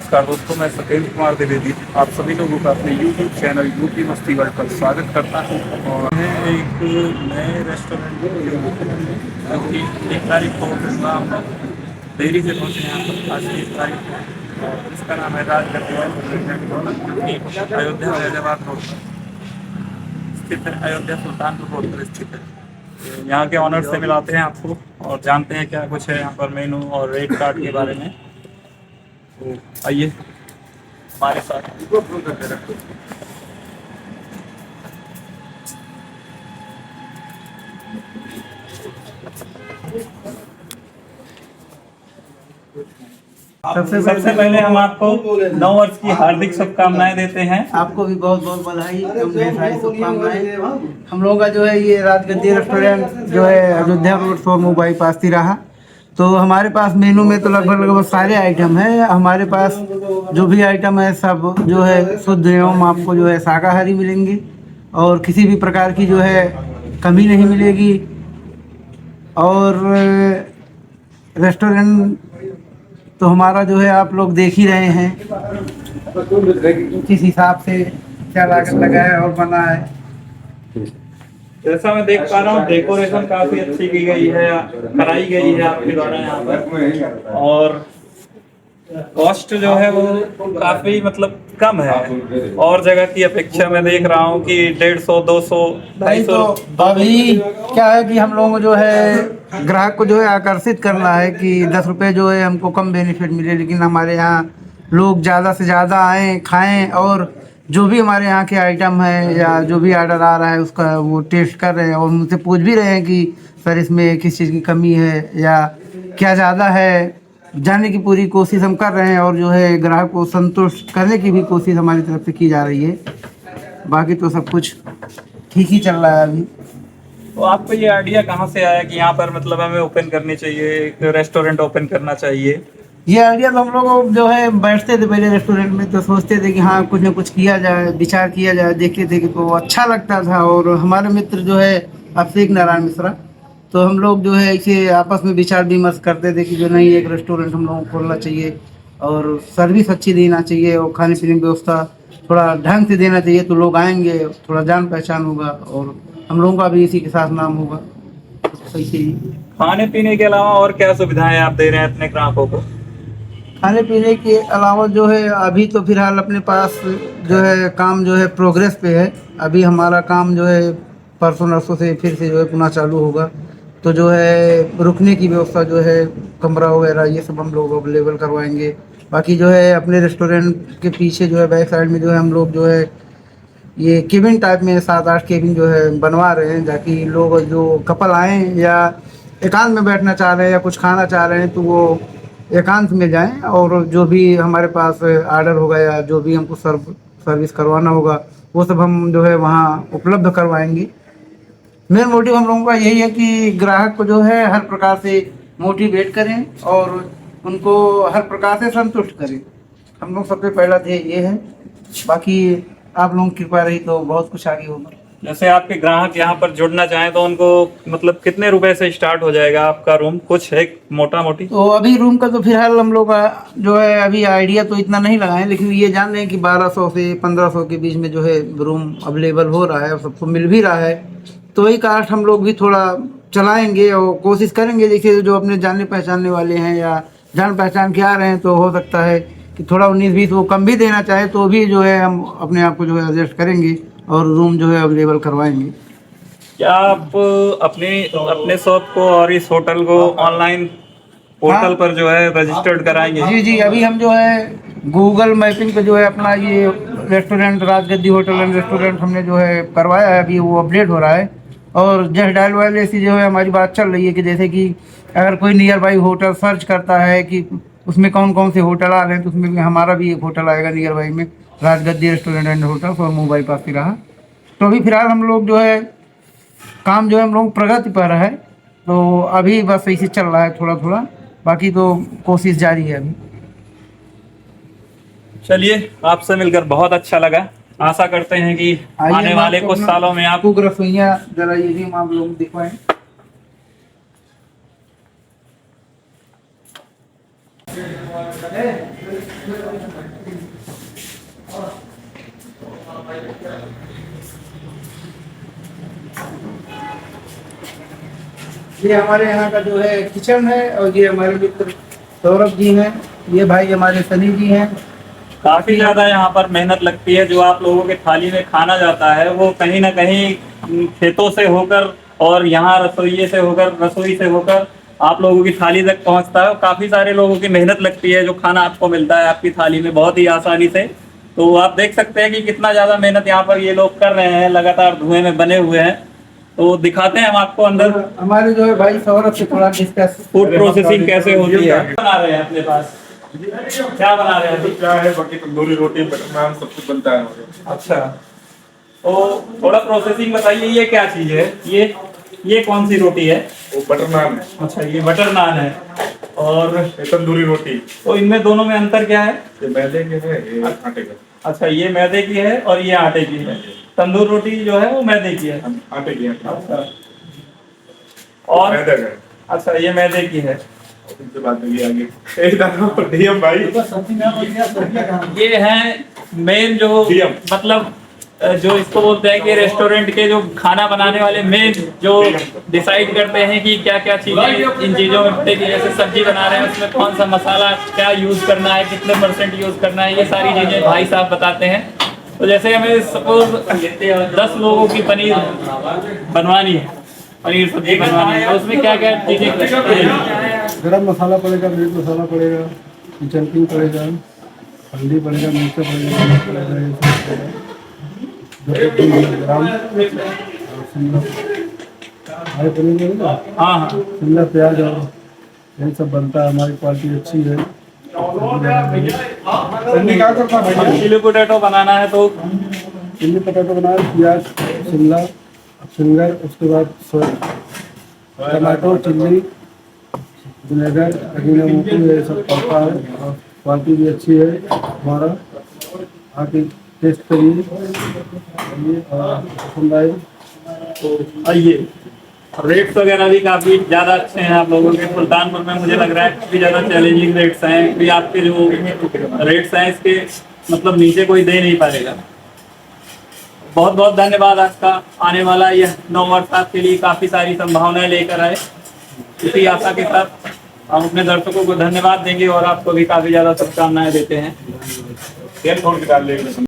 नमस्कार दोस्तों, मैं सत्येंद्र कुमार द्विवेदी आप सभी लोगों का अपने YouTube चैनल यूपी मस्ती वर्ल्ड पर स्वागत करता हूं। और मैं एक नए रेस्टोरेंट जो कि 1 तारीख को हम लोग देरी से पहुंचे यहाँ पर आज की 1 तारीख को, और इसका नाम है राजगद्दी रेस्टोरेंट। अयोध्या फैजाबाद रोड पर स्थित है, अयोध्या सुल्तानपुर रोड पर स्थित है। तो यहाँ के ऑनर से मिलाते हैं आपको और जानते हैं क्या कुछ है यहाँ पर मेनू और रेट कार्ड के बारे में। तो आइए हमारे साथ। सबसे पहले हम आपको नव वर्ष की हार्दिक शुभकामनाएं देते हैं। आपको भी बहुत बहुत बधाई एवं ढेर सारी शुभकामनाएं। हम लोग का जो है ये राजगद्दी रेस्टोरेंट जो है अयोध्या रोड सोमू बाईपास तिराहा। तो हमारे पास मेनू में तो लगभग सारे आइटम है। हमारे पास जो भी आइटम है सब जो है शुद्ध एवं आपको जो है शाकाहारी मिलेंगी और किसी भी प्रकार की जो है कमी नहीं मिलेगी। और रेस्टोरेंट तो हमारा जो है आप लोग देख ही रहे हैं किस हिसाब से क्या लागत लगा है और बना है। जैसा मैं देख पा रहा हूँ डेकोरेशन काफी अच्छी की गई है, कराई गई है आपके द्वारा यहाँ पर। और कॉस्ट जो है वो काफी मतलब कम है और जगह की अपेक्षा। मैं देख रहा हूँ कि 150, 200, 250। तो अभी क्या है कि हम लोगों को जो है ग्राहक को जो है आकर्षित करना है कि 10 रुपये जो है हमको कम बेनिफिट मिले, लेकिन हमारे यहाँ लोग ज़्यादा से ज़्यादा आएँ खाएं और जो भी हमारे यहाँ के आइटम है या जो भी ऑर्डर आ रहा है उसका वो टेस्ट कर रहे हैं और मुझसे पूछ भी रहे हैं कि सर इसमें किस चीज़ की कमी है या क्या ज़्यादा है, जानने की पूरी कोशिश हम कर रहे हैं। और जो है ग्राहक को संतुष्ट करने की भी कोशिश हमारी तरफ से की जा रही है। बाकी तो सब कुछ ठीक ही चल रहा है अभी। तो आपको ये आइडिया कहाँ से आया कि यहाँ पर मतलब हमें ओपन करनी चाहिए, एक रेस्टोरेंट ओपन करना चाहिए? ये आइडिया तो हम लोग जो है बैठते थे पहले रेस्टोरेंट में तो सोचते थे कि हाँ कुछ ना कुछ किया जाए, विचार किया जाए, देखते थे कि तो अच्छा लगता था। और हमारे मित्र जो है अभिषेक नारायण मिश्रा, तो हम लोग जो है इसे आपस में विचार विमर्श करते थे कि जो नहीं एक रेस्टोरेंट हम लोगों को खोलना चाहिए और सर्विस अच्छी देना चाहिए और खाने पीने की व्यवस्था थोड़ा ढंग से देना चाहिए, तो लोग आएंगे, थोड़ा जान पहचान होगा और हम लोगों का भी इसी के साथ नाम होगा। तो ऐसे ही खाने पीने के अलावा और क्या सुविधाएं आप दे रहे हैं अपने ग्राहकों को? खाने पीने के अलावा जो है अभी तो फिलहाल अपने पास जो है काम जो है प्रोग्रेस पे है। अभी हमारा काम जो है परसों नरसों से फिर से जो है पुनः चालू होगा। तो जो है रुकने की व्यवस्था जो है कमरा वगैरह ये सब हम लोग अवेलेबल करवाएंगे। बाकी जो है अपने रेस्टोरेंट के पीछे जो है बैक साइड में जो है हम लोग जो है ये केबिन टाइप में 7-8 केबिन जो है बनवा रहे हैं, ताकि लोग जो कपल आएँ या एकांत में बैठना चाह रहे हैं या कुछ खाना चाह रहे हैं तो वो एकांत में जाएं और जो भी हमारे पास ऑर्डर होगा या जो भी हमको सर्विस करवाना होगा वो सब हम जो है वहाँ उपलब्ध करवाएंगे। मेन मोटिव हम लोगों का यही है कि ग्राहक को जो है हर प्रकार से मोटिवेट करें और उनको हर प्रकार से संतुष्ट करें। हम लोग सबसे पहला ध्येय ये है। बाकी आप लोगों की कृपा रही तो बहुत कुछ आगे होगा। जैसे आपके ग्राहक यहाँ पर जुड़ना चाहें तो उनको मतलब कितने रुपए से स्टार्ट हो जाएगा आपका रूम, कुछ है मोटा मोटी? तो अभी रूम का तो फिलहाल हम लोग का जो है अभी आइडिया तो इतना नहीं लगाए, लेकिन ये जान रहे हैं कि 1200 से 1500 के बीच में जो है रूम अवेलेबल हो रहा है और सबको मिल भी रहा है। तो वही कास्ट हम लोग भी थोड़ा चलाएंगे और कोशिश करेंगे। देखिए जो अपने जानने पहचानने वाले हैं या जान पहचान के आ रहे हैं तो हो सकता है कि थोड़ा 19-20 वो कम भी देना चाहे तो भी जो है हम अपने आप को जो है एडजस्ट करेंगे और रूम जो है अवेलेबल करवाएंगे। क्या आप अपने शॉप को और इस होटल को ऑनलाइन पोर्टल पर जो है रजिस्टर्ड कराएंगे? जी जी, अभी हम जो है गूगल मैपिंग पे जो है अपना ये रेस्टोरेंट राजगद्दी होटल एंड रेस्टोरेंट हमने जो है करवाया है। अभी वो अपडेट हो रहा है और जस्ट डायल वाले ऐसी जो है हमारी बात चल रही है कि जैसे कि अगर कोई नियर बाई होटल सर्च करता है कि उसमें कौन कौन से होटल आ रहे हैं तो उसमें भी हमारा भी एक होटल आएगा नियर बाई में, राजगद्दी रेस्टोरेंट एंड होटल और मोबाइल पास ही रहा। तो अभी फिलहाल हम लोग जो है काम जो है हम लोग प्रगति पर है, तो अभी बस ऐसे चल रहा है थोड़ा थोड़ा। बाकी तो कोशिश जारी है अभी। चलिए, आपसे मिलकर बहुत अच्छा लगा। आशा करते हैं कि आने वाले कुछ सालों में आप कुक रसोइयाँ जरा ये भी हम आप लोग दिखवाएं। ये हमारे यहाँ का जो है किचन है, और ये हमारे मित्र सौरभ जी हैं, ये भाई हमारे सनी जी हैं। काफी ज्यादा यहाँ पर मेहनत लगती है। जो आप लोगों के थाली में खाना जाता है वो कहीं ना कहीं खेतों से होकर और यहाँ रसोई से होकर आप लोगों की थाली तक पहुँचता है। काफी सारे लोगों की मेहनत लगती है जो खाना आपको मिलता है आपकी थाली में बहुत ही आसानी से। तो आप देख सकते हैं कि कितना ज्यादा मेहनत यहाँ पर ये लोग कर रहे हैं, लगातार धुएं में बने हुए हैं। तो दिखाते हैं हम आपको अंदर हमारे जो है भाई सौरभ से थोड़ा डिस्कस। फूड प्रोसेसिंग कैसे होती है। बना रहे हैं अपने पास, क्या बना रहे हैं अभी? क्या है, बाकी तंदूरी रोटी बटर नान सब कुछ बनता है हमारे यहाँ। अच्छा, तो थोड़ा प्रोसेसिंग बताइए, ये क्या चीज है? ये कौन सी रोटी है? वो बटर नान है, अच्छा, ये बटर नान है। और ये तंदूरी रोटी। तो इनमें दोनों में अंतर क्या है? ये मैदे के है, ये आटे का। अच्छा, ये मैदे की है और ये आटे की है। तंदूर रोटी जो है वो मैदे की है। आटे की है। अच्छा, और मैदे का है। अच्छा, ये मैदे की है। इनसे बात होगी आगे। एक दाना डीएम भाई। ये है मेन जो डीएम। मतलब जो इसको बोलते हैं कि रेस्टोरेंट के जो खाना बनाने वाले मेन जो डिसाइड करते हैं कि क्या क्या चीजें इन चीजों में पड़ेगी। जैसे सब्जी बना रहे हैं उसमें कौन सा मसाला क्या यूज करना है, कितने % यूज करना है, ये सारी चीजें भाई साहब बताते हैं। तो जैसे हमें सपोज 10 लोगों की पनीर बनवानी है, पनीर सब्जी बनवानी है, तो उसमें क्या क्या चीजें गरम मसाला पड़ेगा, मीट मसाला पड़ेगा, किचन किंग पड़ेगा, हल्दी पड़ेगा, मिर्च पड़ेगा, नमक पड़ेगा, ये सब पड़ेगा। ग्राम शिमला हरे पनीर पड़ेगा, हाँ हाँ, शिमला प्याज और यही सब बनता है। हमारी क्वालिटी अच्छी है। क्या करता भाई? चिली पोटैटो बनाना है तो चिल्ली पटाटो बनाए, प्याज, शिमला, फिंगर, उसके बाद टमाटो, चिल्ली, विनेगर, अजीनोमोटो, ये सब पड़ता है। और क्वालिटी भी अच्छी है हमारा। आके टेस्ट करिए और पसंद आए। तो आइए। रेट्स वगैरह भी काफी ज्यादा अच्छे हैं आप लोगों के। सुल्तानपुर में मुझे लग रहा है काफी ज्यादा चैलेंजिंग रेट्स हैं, क्योंकि आपके जो रेट्स हैं इसके मतलब नीचे कोई दे नहीं पाएगा। बहुत बहुत धन्यवाद। आपका आने वाला यह 9 वर्ष आपके लिए काफी सारी संभावनाएं लेकर आए। इसी आशा के साथ हम अपने दर्शकों को धन्यवाद देंगे और आपको भी काफी ज्यादा शुभकामनाएं देते हैं। तेल फोन के डाल लेंगे।